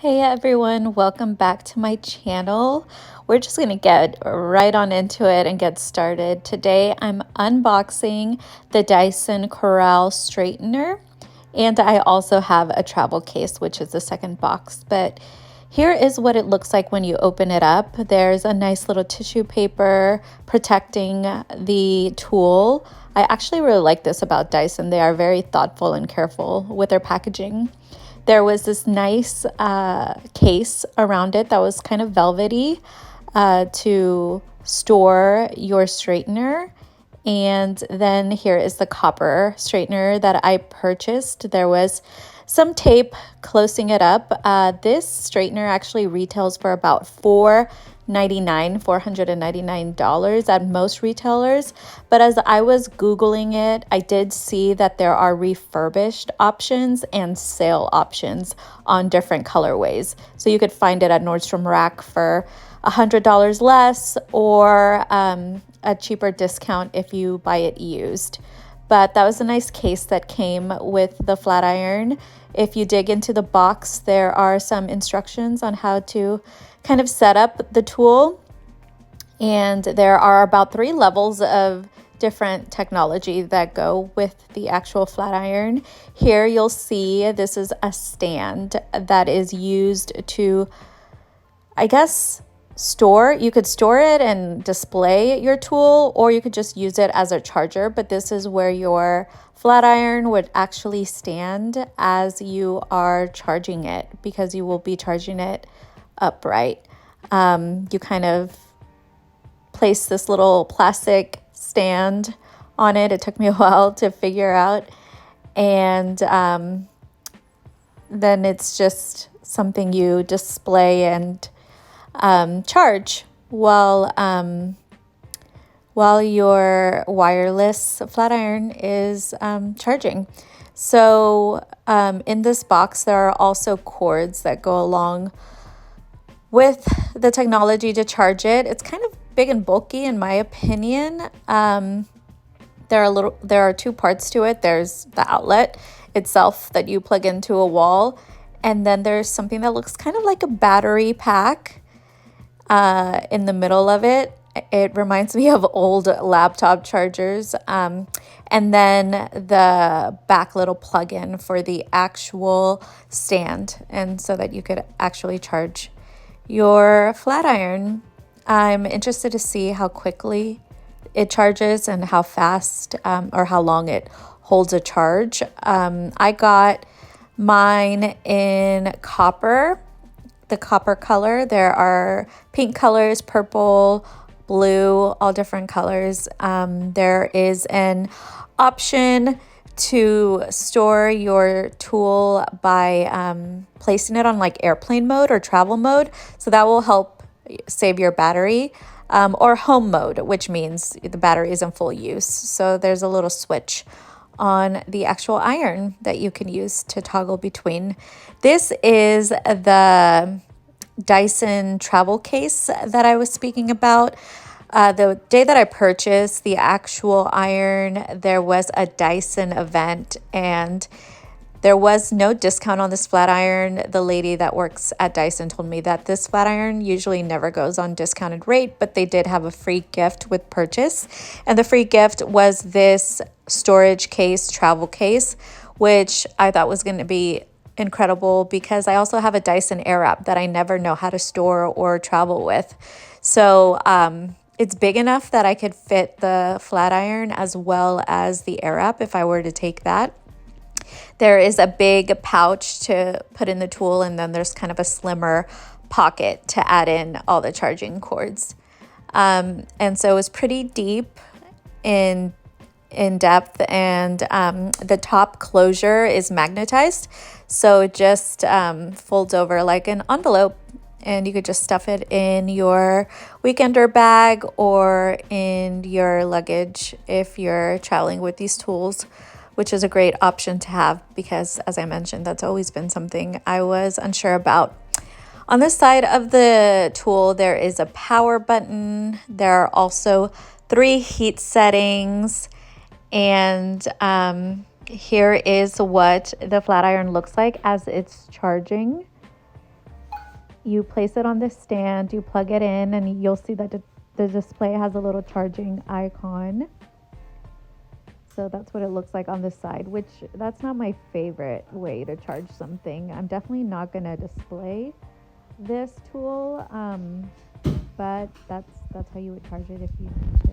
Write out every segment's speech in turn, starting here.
Hey everyone, welcome back to my channel. We're just going to get right on into it and get started. Today I'm unboxing the Dyson Corrale Straightener, and I also have a travel case, which is the second box. But here is what it looks like when you open it up. There's a nice little tissue paper protecting the tool. I actually really like this about Dyson. They are very thoughtful and careful with their packaging. There was this nice case around it that was kind of velvety to store your straightener. And then here is the copper straightener that I purchased. There was some tape closing it up. This straightener actually retails for about $499 at most retailers. But as I was Googling it, I did see that there are refurbished options and sale options on different colorways. So you could find it at Nordstrom Rack for $100 less or a cheaper discount if you buy it used. But that was a nice case that came with the flat iron. If you dig into the box, there are some instructions on how to kind of set up the tool. And there are about 3 levels of different technology that go with the actual flat iron. Here you'll see this is a stand that is used to, I guess, you could store it and display your tool, or you could just use it as a charger. But this is where your flat iron would actually stand as you are charging it, because you will be charging it upright. You kind of place this little plastic stand on it. It took me a while to figure out. And then it's just something you display and charge while your wireless flat iron is charging. So in this box, there are also cords that go along with the technology to charge it. It's kind of big and bulky in my opinion. There are 2 parts to it. There's the outlet itself that you plug into a wall, and then there's something that looks kind of like a battery pack in the middle of it. It reminds me of old laptop chargers. And then the back little plug-in for the actual stand, and so that you could actually charge your flat iron. I'm interested to see how quickly it charges and how fast or how long it holds a charge. I got mine in copper, the copper color. There are pink colors, purple, blue, all different colors. There is an option to store your tool by placing it on like airplane mode or travel mode. So that will help save your battery, or home mode, which means the battery is in full use. So there's a little switch on the actual iron that you can use to toggle between. This is the Dyson travel case that I was speaking about. The day that I purchased the actual iron, there was a Dyson event and there was no discount on this flat iron. The lady that works at Dyson told me that this flat iron usually never goes on discounted rate, but they did have a free gift with purchase. And the free gift was this storage case, travel case, which I thought was going to be incredible because I also have a Dyson Airwrap that I never know how to store or travel with. So it's big enough that I could fit the flat iron as well as the Airwrap if I were to take that. There is a big pouch to put in the tool, and then there's kind of a slimmer pocket to add in all the charging cords. And so it was pretty deep in depth, and the top closure is magnetized, so it just folds over like an envelope, and you could just stuff it in your weekender bag or in your luggage if you're traveling with these tools, which is a great option to have because, as I mentioned, that's always been something I was unsure about. On this side of the tool, there is a power button. There are also 3 heat settings, and here is what the flat iron looks like as it's charging. you place it on this stand, you plug it in, and you'll see that the display has a little charging icon. So that's what it looks like on the side, which that's not my favorite way to charge something. I'm definitely not going to display this tool, but that's how you would charge it if you need to.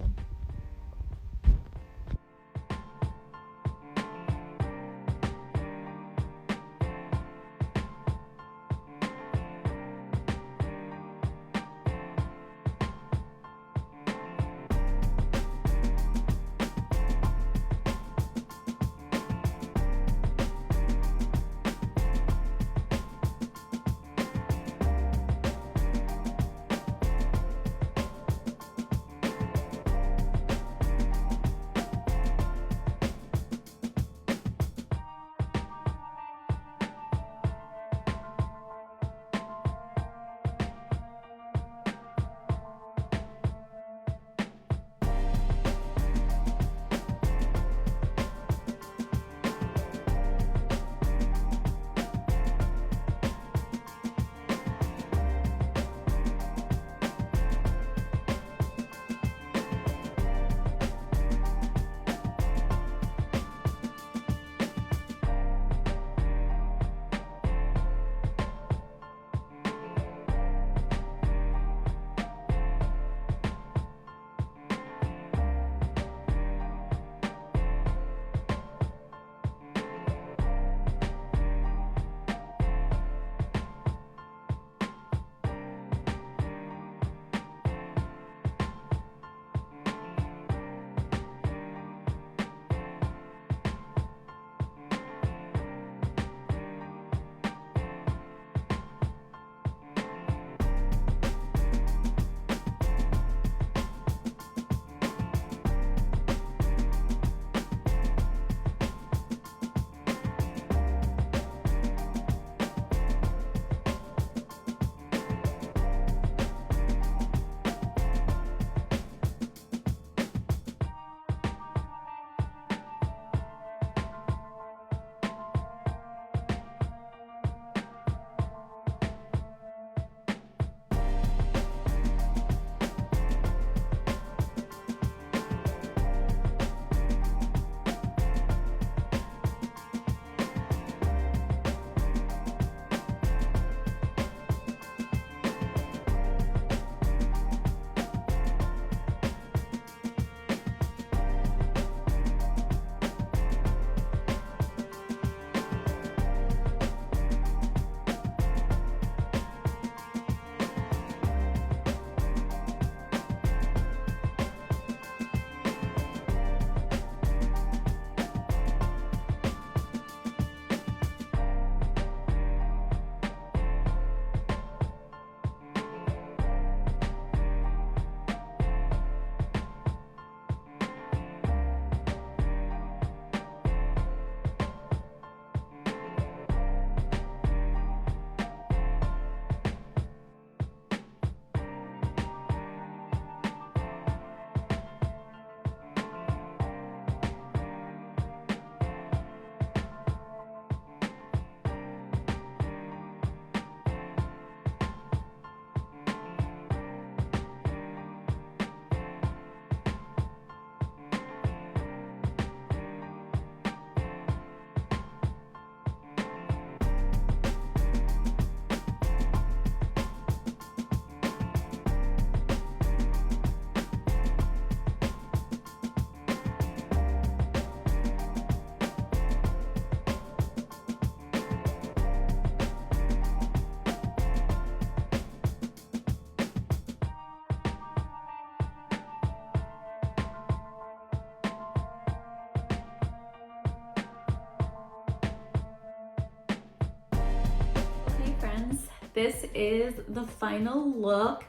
This is the final look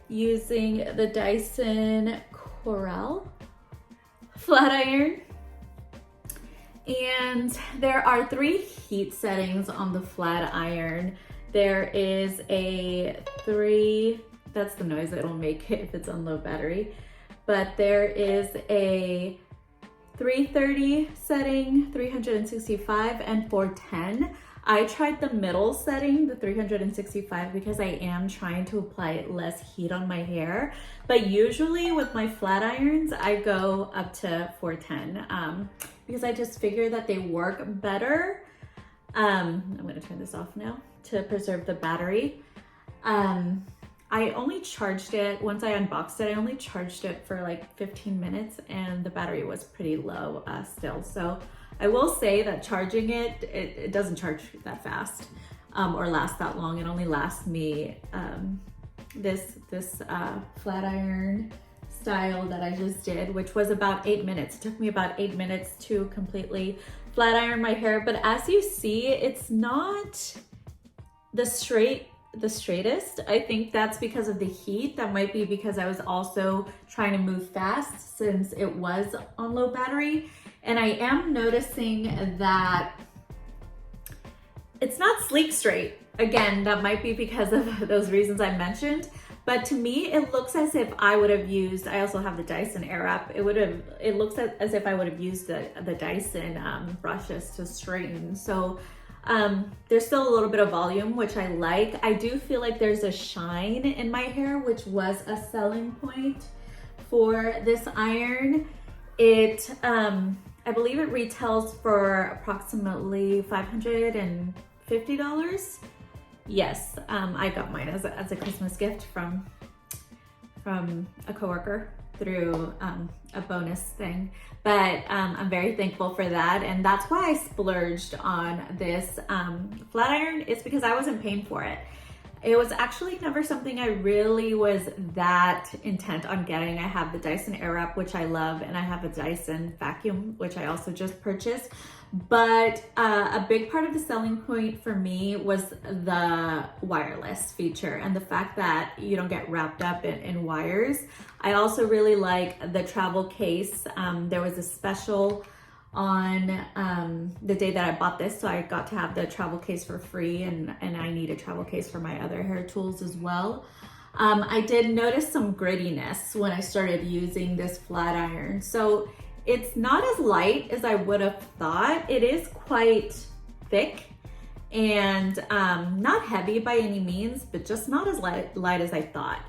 using the Dyson Corrale flat iron. And there are 3 heat settings on the flat iron. There is a 3, that's the noise it'll make if it's on low battery, but there is a 330 setting, 365, and 410. I tried the middle setting, the 365, because I am trying to apply less heat on my hair. But usually with my flat irons, I go up to 410 because I just figure that they work better. I'm gonna turn this off now to preserve the battery. I only charged it, once I unboxed it, I only charged it for like 15 minutes and the battery was pretty low still. So I will say that charging it doesn't charge that fast or last that long. It only lasts me this flat iron style that I just did, which was about 8 minutes. It took me about 8 minutes to completely flat iron my hair. But as you see, it's not the straightest. I think that's because of the heat. That might be because I was also trying to move fast since it was on low battery. And I am noticing that it's not sleek straight. Again, that might be because of those reasons I mentioned. But to me, it looks as if I would have used, I also have the Dyson Airwrap. It looks as if I would have used the Dyson brushes to straighten. So there's still a little bit of volume, which I like. I do feel like there's a shine in my hair, which was a selling point for this iron. It, I believe it retails for approximately $550. Yes, I got mine as a Christmas gift from a coworker through a bonus thing. But I'm very thankful for that. And that's why I splurged on this flat iron, is because I wasn't paying for it. It was actually never something I really was that intent on getting. I have the Dyson Airwrap, which I love, and I have a Dyson vacuum, which I also just purchased. But a big part of the selling point for me was the wireless feature and the fact that you don't get wrapped up in wires. I also really like the travel case. There was a special on the day that I bought this, so I got to have the travel case for free, and I need a travel case for my other hair tools as well. I did notice some grittiness when I started using this flat iron. So it's not as light as I would have thought. It is quite thick and not heavy by any means, but just not as light as I thought.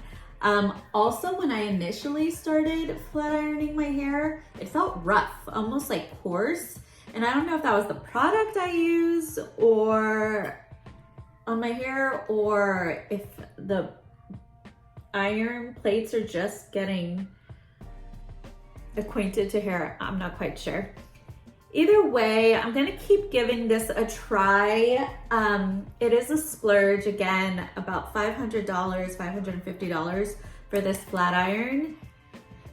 Also, when I initially started flat ironing my hair, it felt rough, almost like coarse. And I don't know if that was the product I use or on my hair, or if the iron plates are just getting acquainted to hair. I'm not quite sure. Either way, I'm gonna keep giving this a try. It is a splurge, again, about $500, $550 for this flat iron.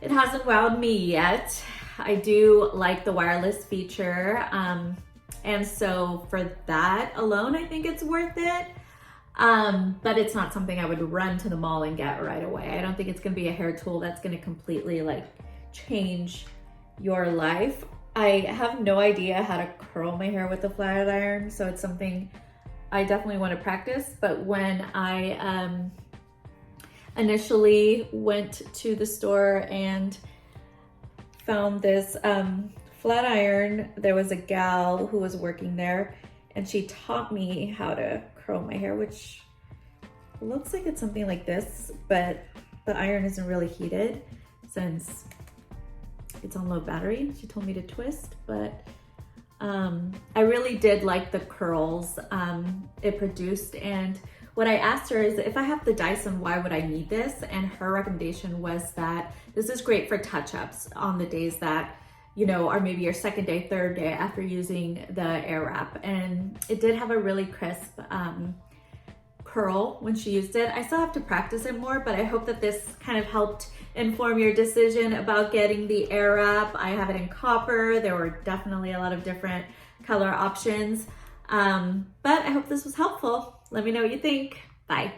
It hasn't wowed me yet. I do like the wireless feature. And so for that alone, I think it's worth it. But it's not something I would run to the mall and get right away. I don't think it's gonna be a hair tool that's gonna completely like change your life. I have no idea how to curl my hair with a flat iron, so it's something I definitely want to practice. But when I initially went to the store and found this flat iron, there was a gal who was working there and she taught me how to curl my hair, which looks like it's something like this, but the iron isn't really heated since it's on low battery. She told me to twist, but I really did like the curls it produced. And what I asked her is, if I have the Dyson, why would I need this? And her recommendation was that this is great for touch-ups on the days that, you know, are maybe your second day, third day after using the Airwrap. And it did have a really crisp curl when she used it. I still have to practice it more, but I hope that this kind of helped inform your decision about getting the Airwrap. I have it in copper. There were definitely a lot of different color options, but I hope this was helpful. Let me know what you think. Bye.